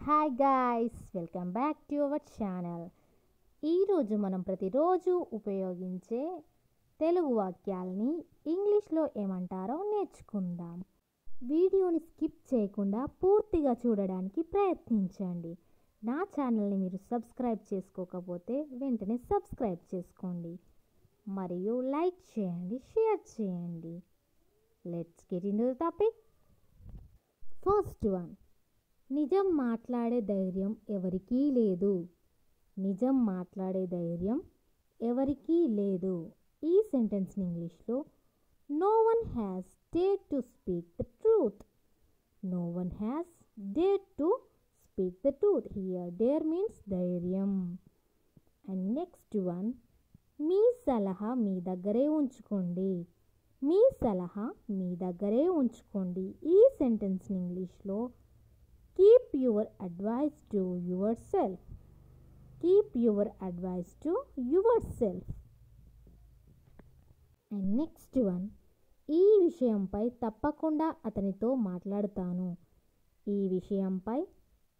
Hi guys, welcome back to our channel. ఈరోజు మనం ప్రతిరోజు ఉపయోగించే తెలుగు వాక్యాలని ఇంగ్లీష్లో ఏమంటారో నేర్చుకుందాం. వీడియోని స్కిప్ చేయకుండా పూర్తిగా చూడడానికి ప్రయత్నించండి. నా ఛానల్ని మీరు సబ్స్క్రైబ్ చేసుకోకపోతే వెంటనే సబ్స్క్రైబ్ చేసుకోండి మరియు లైక్ చేయండి, షేర్ చేయండి. Let's get in to the topic. First one, నిజం మాట్లాడే ధైర్యం ఎవరికీ లేదు. నిజం మాట్లాడే ధైర్యం ఎవరికీ లేదు. ఈ సెంటెన్స్ని ఇంగ్లీష్లో no one has dare to speak the truth. No one has dare to speak the truth. Here dare means ధైర్యం. అండ్ నెక్స్ట్ వన్, మీ సలహా మీ దగ్గరే ఉంచుకోండి. మీ సలహా మీ దగ్గరే ఉంచుకోండి. ఈ సెంటెన్స్ని ఇంగ్లీష్లో keep your advice to yourself. Keep your advice to yourself. And next one, ఈ విషయంపై తప్పకుండా అతనితో మాట్లాడతాను. ఈ విషయంపై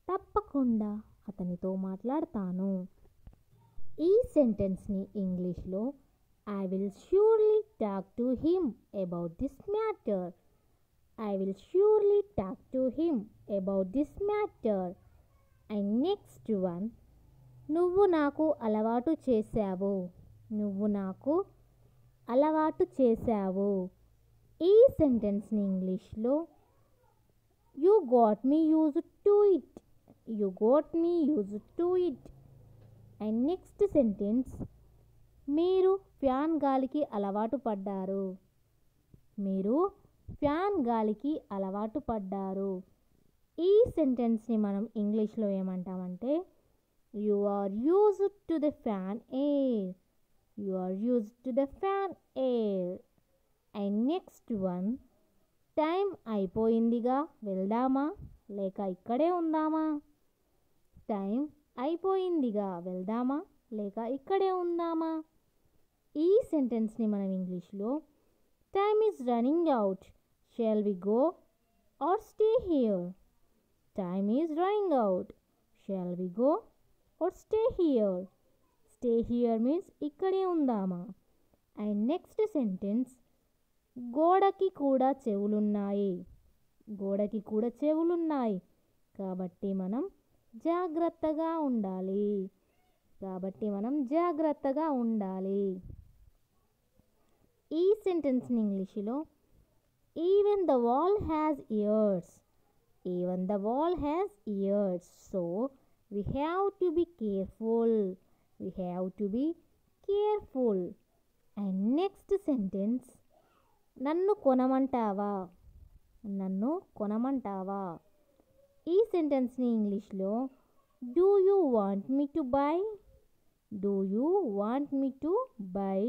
తప్పకుండా అతనితో మాట్లాడతాను. ఈ సెంటెన్స్ని ఇంగ్లీష్లో I will surely talk to him about this matter. I will surely talk to him about this matter. And next one, నువ్వు నాకు అలవాటు చేశావు. నువ్వు నాకు అలవాటు చేశావు. ఈ సెంటెన్స్ని ఇంగ్లీష్లో You got me used to it. You got me used to it. And next sentence, మీరు ఫ్యాన్ గాలికి అలవాటు పడ్డారు. మీరు ఫ్యాన్ గాలికి అలవాటు పడ్డారు. ఈ సెంటెన్స్ని మనం ఇంగ్లీష్లో ఏమంటామంటే you are used to the fan air. You are used to the fan air. And next one, time అయిపోయిందిగా, వెళ్దామా లేక ఇక్కడే ఉందామా. టైం అయిపోయిందిగా, వెళ్దామా లేక ఇక్కడే ఉందామా. ఈ సెంటెన్స్ని మనం ఇంగ్లీష్లో Time is running out. Shall we go or stay here? Time is running out. Shall we go or stay here? Stay here means ikkade undama. And next sentence, గోడకి కూడా చెవులున్నాయి. గోడకి కూడా చెవులున్నాయి కాబట్టి మనం జాగ్రత్తగా ఉండాలి. కాబట్టి మనం జాగ్రత్తగా ఉండాలి. ఈ సెంటెన్స్ని ఇంగ్లీష్లో even the wall has years. Even the wall has years. So we have to be careful. We have to be careful. And next sentence, నన్ను కొనమంటావా. నన్ను కొనమంటావా. ఈ సెంటెన్స్ని ఇంగ్లీష్లో do you want me to buy. Do you want me to buy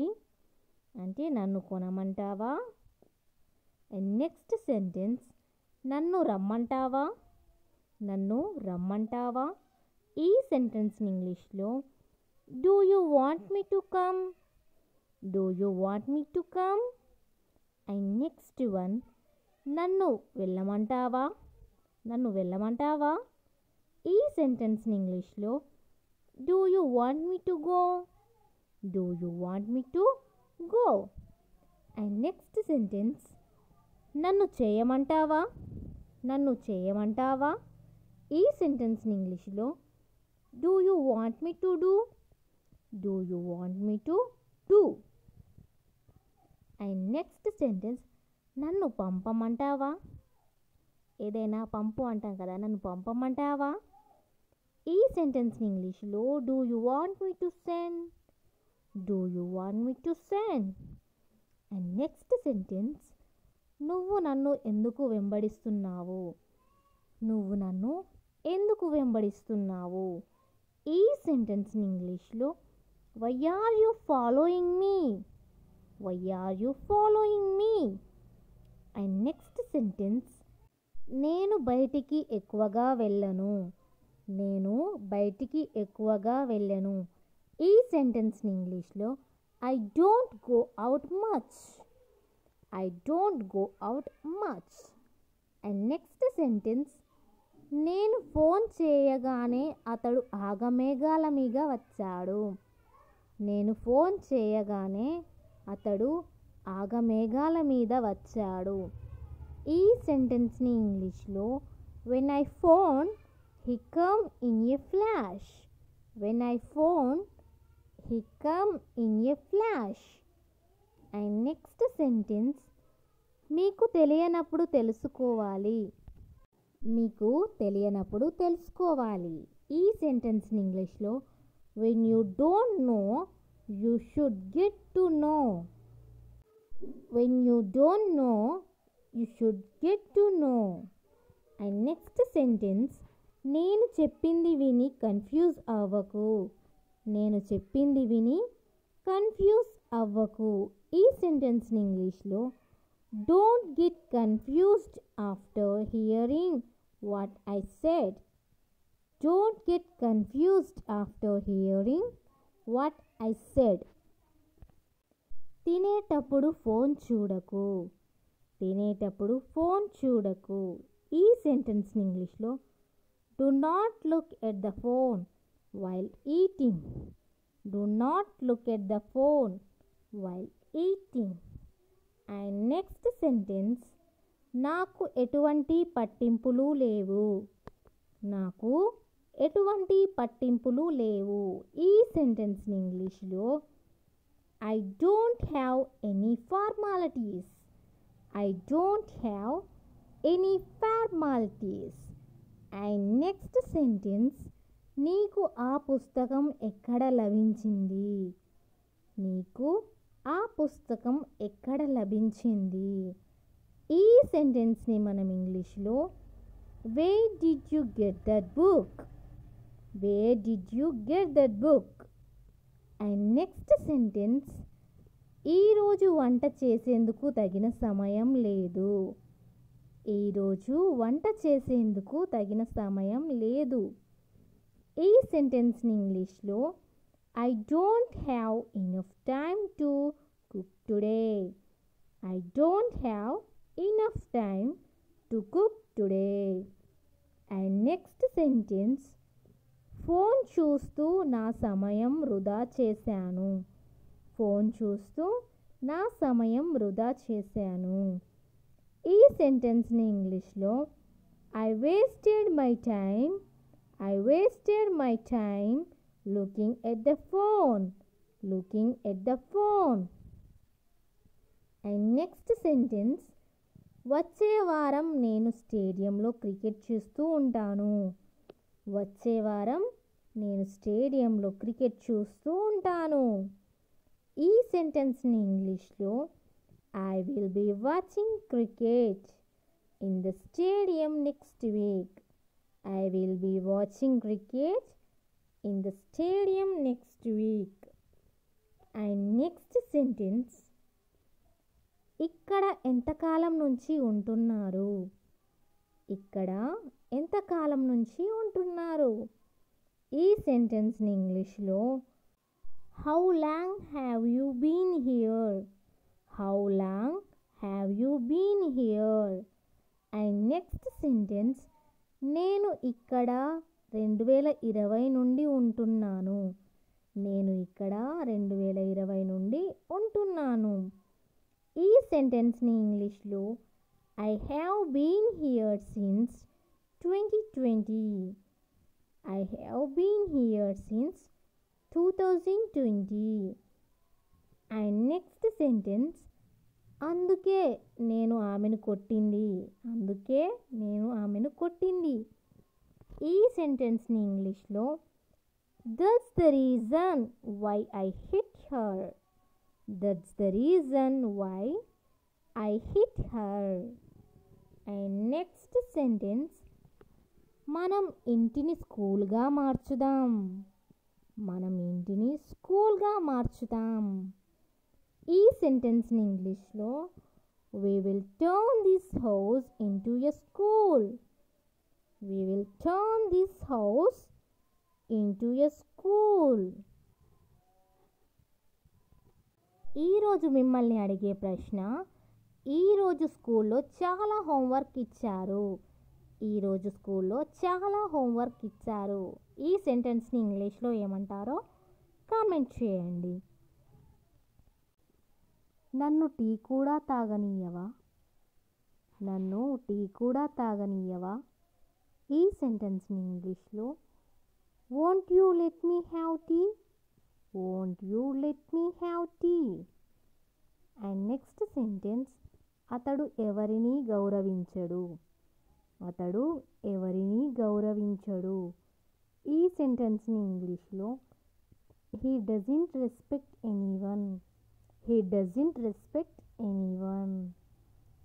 అంటే నన్ను కొనమంటావా. And next sentence, నన్ను రమ్మంటావా. నన్ను రమ్మంటావా. ఈ సెంటెన్స్ని ఇంగ్లీష్లో do you want me to come. Do you want me to come. And next one, నన్ను వెళ్ళమంటావా. నన్ను వెళ్ళమంటావా. ఈ సెంటెన్స్ని ఇంగ్లీష్లో do you want me to go. Do you want me to go. And next sentence, నన్ను చేయమంటావా. నన్ను చేయమంటావా. ఈ సెంటెన్స్ని ఇంగ్లీష్లో do you want me to do. Do you want me to do. And next sentence, నన్ను పంపమంటావా. ఏదైనా పంపు అంటాం కదా, నన్ను పంపమంటావా. ఈ సెంటెన్స్ని ఇంగ్లీష్లో do you want me to send. Do you want me to send. And next sentence, నువ్వు నన్ను ఎందుకు వెంబడిస్తున్నావు. నువ్వు నన్ను ఎందుకు వెంబడిస్తున్నావు. ఈ సెంటెన్స్ని ఇంగ్లీష్లో why are you following me. Why are you following me. And next sentence, నేను బయటికి ఎక్కువగా వెళ్ళను. నేను బయటికి ఎక్కువగా వెళ్ళను. ఈ సెంటెన్స్ని ఇంగ్లీష్లో I don't go out much. I don't go out much. And next sentence, నేను ఫోన్ చేయగానే అతడు ఆగమేఘాల మీద వచ్చాడు. నేను ఫోన్ చేయగానే అతడు ఆగమేఘాల మీద వచ్చాడు. ఈ సెంటెన్స్ని ఇంగ్లీష్లో when I phone he come in a flash. When I phone he come in a flash. And next sentence మీకు తెలియనప్పుడు తెలుసుకోవాలి. మీకు తెలియనప్పుడు తెలుసుకోవాలి. ఈ సెంటెన్స్ని ఇంగ్లీష్లో when you don't know you should get to know. When you don't know you should get to know. And next sentence నేను చెప్పింది విని కన్ఫ్యూజ్ అవ్వకు. నేను చెప్పింది విని కన్ఫ్యూజ్ అవ్వకు. ఈ సెంటెన్స్ని ఇంగ్లీష్లో don't get confused after hearing what I said. Don't get confused after hearing what I said. తినేటప్పుడు ఫోన్ చూడకు. తినేటప్పుడు ఫోన్ చూడకు. ఈ సెంటెన్స్ని ఇంగ్లీష్లో do not look at the phone while eating. Do not look at the phone while eating. And next sentence నాకు ఎటువంటి పట్టింపులు లేవు. నాకు ఎటువంటి పట్టింపులు లేవు. ఈ సెంటెన్స్ని ఇంగ్లీష్లో I don't have any formalities. I don't have any formalities. And next sentence నీకు ఆ పుస్తకం ఎక్కడ లభించింది. నీకు ఆ పుస్తకం ఎక్కడ లభించింది. ఈ సెంటెన్స్ని మనం ఇంగ్లీష్లో where did you get that book. Where did you get that book. And next sentence ఈరోజు వంట చేసేందుకు తగిన సమయం లేదు. ఈరోజు వంట చేసేందుకు తగిన సమయం లేదు. ఈ సెంటెన్స్ని ఇంగ్లీష్లో I don't have enough time to cook today. I don't have enough time to cook today. And next sentence phone చూస్తూ నా సమయం వృధా చేశాను. ఫోన్ చూస్తూ నా సమయం వృధా చేశాను. ఈ సెంటెన్స్ని ఇంగ్లీష్లో I wasted my time. I wasted my time looking at the phone. Looking at the phone. And next sentence వచ్చే వారం నేను స్టేడియంలో క్రికెట్ చూస్తూ ఉంటాను. వచ్చే వారం నేను స్టేడియంలో క్రికెట్ చూస్తూ ఉంటాను. ఈ సెంటెన్స్ని ఇంగ్లీష్లో I will be watching cricket in the stadium next week. I will be watching cricket in the stadium next week. And next sentence ఇక్కడ ఎంతకాలం నుంచి ఉంటున్నారు. ఇక్కడ ఎంతకాలం నుంచి ఉంటున్నారు. ఈ సెంటెన్స్ని ఇంగ్లీష్లో how long have you been here. How long have you been here? And next sentence నేను ఇక్కడ 2020 నుండి ఉంటున్నాను. నేను ఇక్కడ 2020 నుండి ఉంటున్నాను. ఈ సెంటెన్స్ని ఇంగ్లీష్లో I have been here since 2020. I have been here since 2020. And next sentence అందుకే నేను ఆమెను కొట్టింది. అందుకే నేను ఆమెను కొట్టింది. ఈ సెంటెన్స్ని ఇంగ్లీష్లో that's the reason why I hit her. That's the reason why I hit her. And next sentence మనం ఇంటిని స్కూల్గా మార్చుదాం. మనం ఇంటిని స్కూల్గా మార్చుదాం. ఈ సెంటెన్స్ని ఇంగ్లీష్లో we will turn this house into a school. We will turn this house into a school. ఈరోజు మిమ్మల్ని అడిగే ప్రశ్న ఈరోజు స్కూల్లో చాలా హోంవర్క్ ఇచ్చారు. ఈరోజు స్కూల్లో చాలా హోంవర్క్ ఇచ్చారు. ఈ సెంటెన్స్ని ఇంగ్లీష్లో ఏమంటారో కామెంట్ చేయండి. నన్ను టీ కూడా తాగనీయవా? నన్ను టీ కూడా తాగనీయవా? ఈ సెంటెన్స్ని ఇంగ్లీష్లో won't you let me have tea? Won't you let me have tea? And next sentence, అతడు ఎవరిని గౌరవించడు. అతడు ఎవరిని గౌరవించడు. ఈ సెంటెన్స్ని ఇంగ్లీష్లో he doesn't respect anyone. He doesn't respect anyone.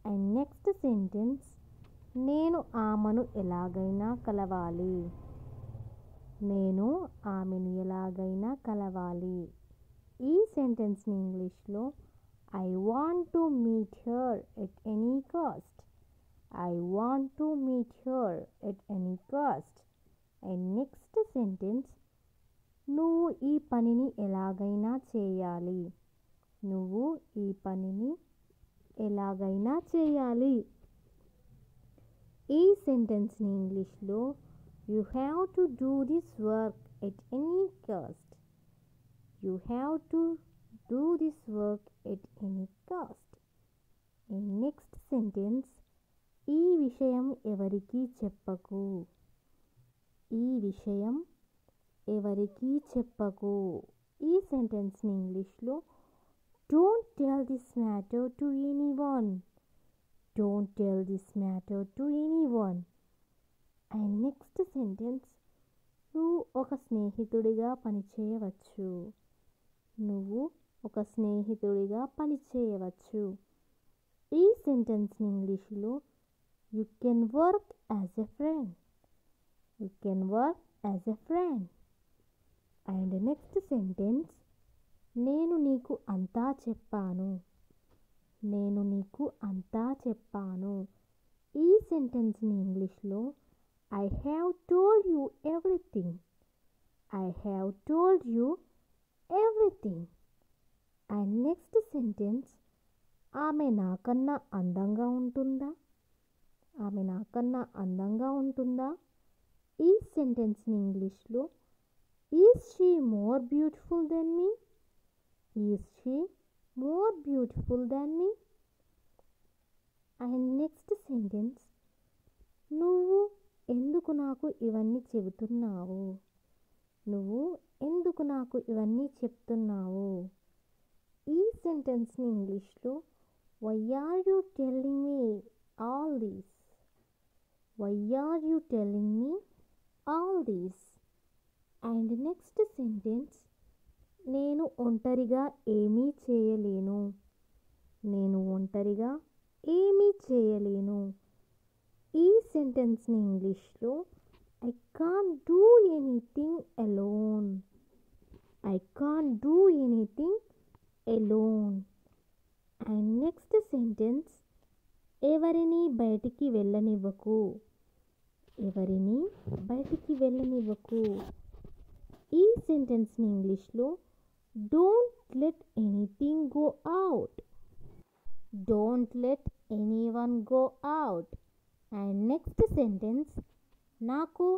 And next sentence, నేను ఆమెను ఎలాగైనా కలవాలి. నేను ఆమెను ఎలాగైనా కలవాలి. ఈ సెంటెన్స్ని ఇంగ్లీష్లో I want to meet her at any cost. I want to meet her at any cost. And next sentence, నువ్వు ఈ పనిని ఎలాగైనా చేయాలి. నువ్వు ఈ పనిని ఎలాగైనా చేయాలి. ఈ సెంటెన్స్ని ఇంగ్లీష్లో you have to do this work at any cost. You have to do this work at any cost. And next sentence, ఈ విషయం ఎవరికీ చెప్పకు. ఈ విషయం ఎవరికీ చెప్పకు. ఈ సెంటెన్స్ని ఇంగ్లీష్లో don't tell this matter to anyone. Don't tell this matter to anyone. And next sentence, నువ్వు ఒక స్నేహితుడిగా పనిచేయవచ్చు. నువ్వు ఒక స్నేహితుడిగా పనిచేయవచ్చు. ఈ సెంటెన్స్ని ఇంగ్లీష్లో you can work as a friend. You can work as a friend. And next sentence, నేను నీకు అంతా చెప్పాను. నేను నీకు అంతా చెప్పాను. ఈ సెంటెన్స్ని ఇంగ్లీష్లో I have told you everything. I have told you everything. And next sentence, ఆమె నాకన్నా అందంగా ఉంటుందా? ఆమె నాకన్నా అందంగా ఉంటుందా? ఈ సెంటెన్స్ని ఇంగ్లీష్లో is she more beautiful then me? Is she more beautiful then me? And next sentence, నువ్వు ఎందుకు నాకు ఇవన్నీ చెబుతున్నావు? నువ్వు ఎందుకు నాకు ఇవన్నీ చెప్తున్నావు? ఈ సెంటెన్స్ని ఇంగ్లీష్లో why are you telling me all these? Why are you telling me all these? And next sentence, నేను ఒంటరిగా ఏమీ చేయలేను. నేను ఒంటరిగా ఏమీ చేయలేను. ఈ సెంటెన్స్ని ఇంగ్లీష్లో I can't do anything alone. I can't do anything alone. And next sentence, ఎవరిని బయటికి వెళ్ళనివ్వకు. ఎవరిని బయటికి వెళ్ళనివ్వకు. ఈ సెంటెన్స్ని ఇంగ్లీష్లో don't let anything go out. Don't let anyone go out. And next sentence, నాకు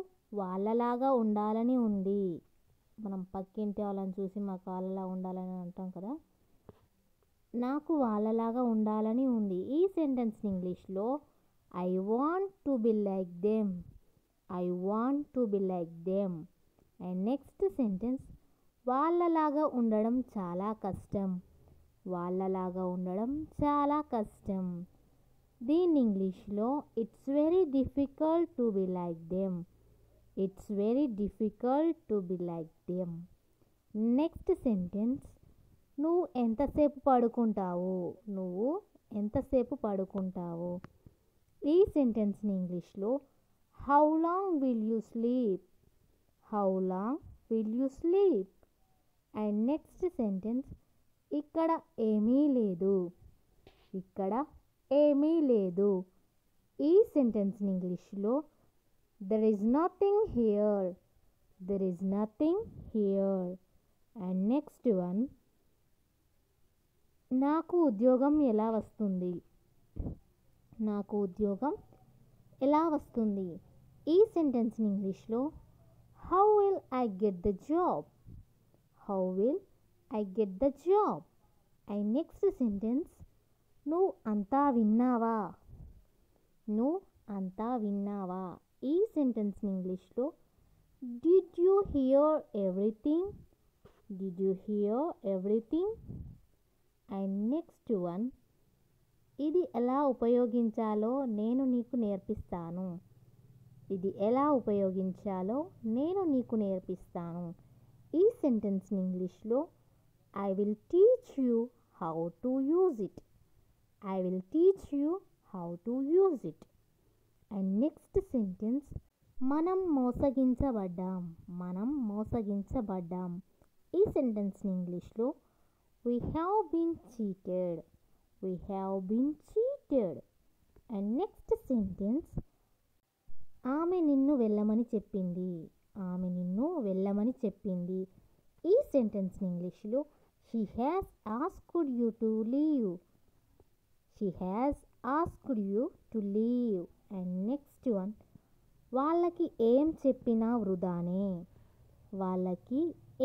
వాళ్ళలాగా ఉండాలని ఉంది. మనం పక్కింటి వాళ్ళని చూసి మాకు వాళ్ళలా ఉండాలని అంటాం కదా, నాకు వాళ్ళలాగా ఉండాలని ఉంది. ఈ సెంటెన్స్ని ఇంగ్లీష్లో I want to be like them. I want to be like them. And next sentence, వాళ్ళలాగా ఉండడం చాలా కష్టం. వాళ్ళలాగా ఉండడం చాలా కష్టం. దీన్ని ఇంగ్లీష్లో it's very difficult to be like them. It's very difficult to be like them. Next sentence, నువ్వు ఎంతసేపు పడుకుంటావు? నువ్వు ఎంతసేపు పడుకుంటావు? ఈ సెంటెన్స్ని ఇంగ్లీష్లో how long will you sleep? How long will you sleep? And next sentence, ఇక్కడ ఏమీ లేదు. ఇక్కడ ఏమీ లేదు. ఈ సెంటెన్స్ని ఇంగ్లీష్లో there is nothing here. There is nothing here. And next one, నాకు ఉద్యోగం ఎలా వస్తుంది? నాకు ఉద్యోగం ఎలా వస్తుంది? ఈ సెంటెన్స్ని ఇంగ్లీష్లో how will I get the job? How will I get the job? And next sentence నువ్వు అంతా విన్నావా? నువ్వు అంతా విన్నావా? ఈ సెంటెన్స్ని ఇంగ్లీష్లో did you here everything? Did you here everything? And next one ఇది ఎలా ఉపయోగించాలో నేను నీకు నేర్పిస్తాను. ఇది ఎలా ఉపయోగించాలో నేను నీకు నేర్పిస్తాను. ఈ సెంటెన్స్ని ఇంగ్లీష్లో I will teach you how to use it. I will teach you how to use it. And next sentence మనం మోసగించబడ్డాం. మనం మోసగించబడ్డాం. ఈ సెంటెన్స్ని ఇంగ్లీష్లో we have been cheated. We have been cheated. And next sentence ఆమె నిన్ను వెళ్ళమని చెప్పింది. ఆమె నిన్ను వెళ్ళమని చెప్పింది. ఈ సెంటెన్స్ని ఇంగ్లీష్లో she has asked you to leave. She has asked you to leave. And next one వాళ్ళకి ఏం చెప్పినా వృధానే. వాళ్ళకి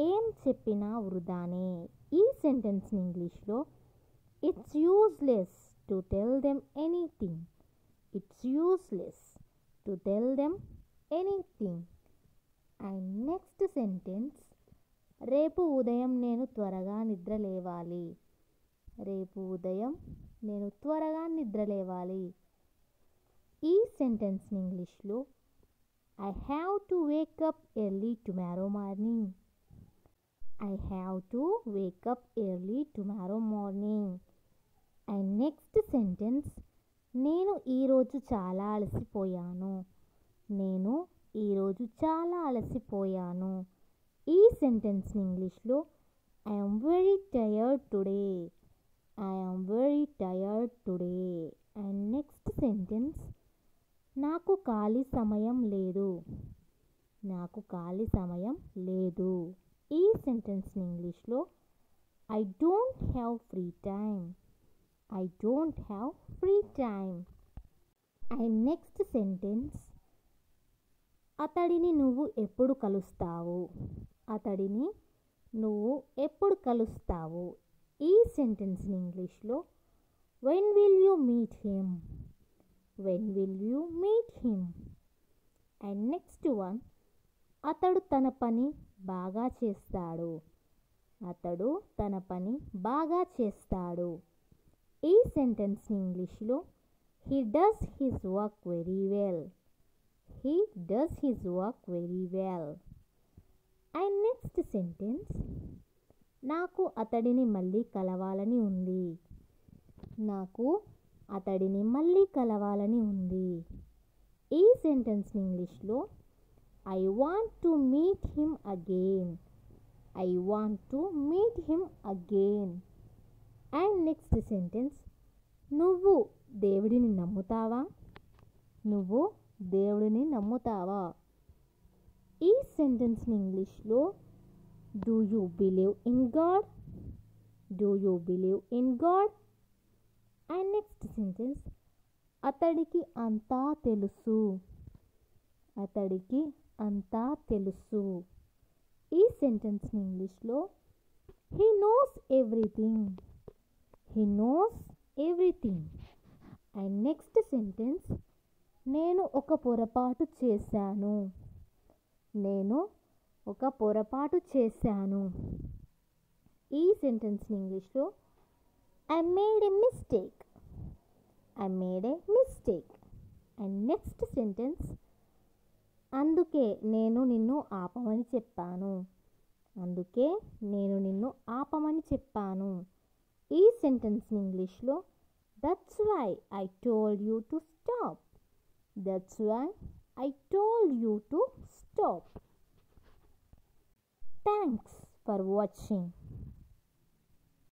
ఏం చెప్పినా వృధానే. ఈ సెంటెన్స్ని ఇంగ్లీష్లో it's useless to tell them anything. It's useless to tell them anything. And next sentence రేపు ఉదయం నేను త్వరగా నిద్ర లేవాలి. రేపు ఉదయం నేను త్వరగా నిద్ర లేవాలి. ఈ సెంటెన్స్ని ఇంగ్లీష్లో I have to wake up early tomorrow morning. I have to wake up early tomorrow morning. And next sentence నేను ఈరోజు చాలా అలసిపోయాను. నేను ఈరోజు చాలా అలసిపోయాను. ఈ సెంటెన్స్ని ఇంగ్లీష్లో I am very tired today. I am very tired today. And next sentence నాకు ఖాళీ సమయం లేదు. నాకు ఖాళీ సమయం లేదు. ఈ సెంటెన్స్ని ఇంగ్లీష్లో I don't have free time. I don't have free time. And next sentence అతడిని నువ్వు ఎప్పుడు కలుస్తావు. అతడిని నువ్వు ఎప్పుడు కలుస్తావు. ఈ సెంటెన్స్ని ఇంగ్లీష్లో when will you meet him. When will you meet him? And next one అతడు తన పని బాగా చేస్తాడు. అతడు తన పని బాగా చేస్తాడు. ఈ సెంటెన్స్ని ఇంగ్లీష్లో he does his work very well. He does his work very well. And next sentence నాకు అతడిని మళ్ళీ కలవాలని ఉంది. నాకు అతడిని మళ్ళీ కలవాలని ఉంది. ఈ సెంటెన్స్ని ఇంగ్లీష్లో I want to meet him again. I want to meet him again. And next sentence నువ్వు దేవుడిని నమ్ముతావా. నువ్వు దేవుడిని నమ్ముతావా. ఈ సెంటెన్స్ని ఇంగ్లీష్లో do you believe in God. Do you believe in God. And next sentence అతడికి అంతా తెలుసు. అతడికి అంతా తెలుసు. ఈ సెంటెన్స్ని ఇంగ్లీష్లో he knows everything. He knows everything. And next sentence నేను ఒక పొరపాటు చేశాను. నేను ఒక పొరపాటు చేశాను. ఈ సెంటెన్స్ని ఇంగ్లీష్లో I made a mistake. I made a mistake. And next sentence అందుకే నేను నిన్ను ఆపమని చెప్పాను. అందుకే నేను నిన్ను ఆపమని చెప్పాను. ఈ సెంటెన్స్ని ఇంగ్లీష్లో that's why I told you to stop. That's why I told you to stop. Thanks for watching.